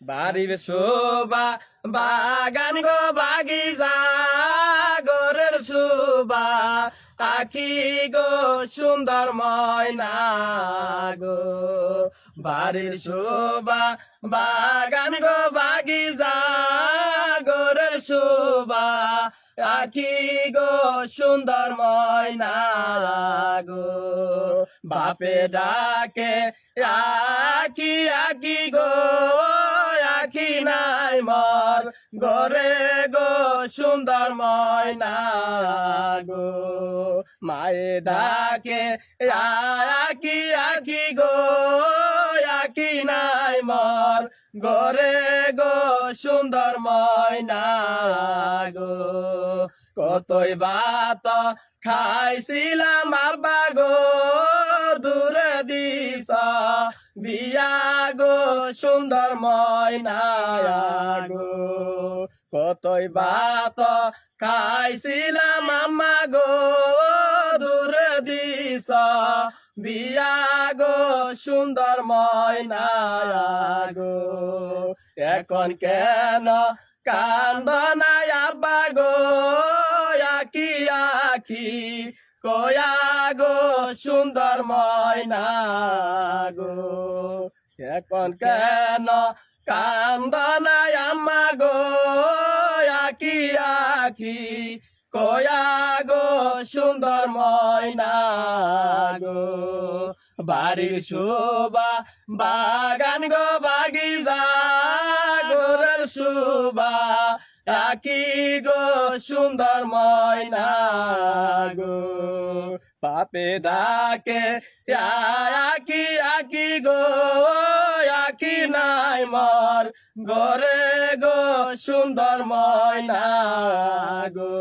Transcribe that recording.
বাড়ির শোভা বাগান গো বাগিচা গোরের শোভা আখি গো সুন্দর ময়না গো বাড়ির শোভা বাগান গো বাগিচা গোরের শোভা আখি গো সুন্দর ময়না গো বাপে ডাকে আখি আখি গো আখি নাই মর গরে গো সুন্দর ময়না গো মায়ে ডাকে আখি আখি গো আখি নাই মর গরে গো সুন্দর ময়না গো কতই বাত খাইছিলাম আব্বা গো দূরে দিস বিয়া গো সুন্দর ময়না গো কতই বাত খাইছিলাম আম্মা গো দূরে দিস বিয়া গো সুন্দর ময়না গো এখন কেন কান্দনা আব্বা গো আখি আখি কয়া গো সুন্দর ময়না গো এখন কেন কান্দনা আম্মা গো আখি আখি কয়া গো সুন্দর ময়না গো বাড়ির শোভা বাগান গো বাগিচা গোরের শোভা আখি গো সুন্দর ময়না গো পাপে ডাকে আখি আখি গো আখি নাই মর গরে গো সুন্দর ময়না গো।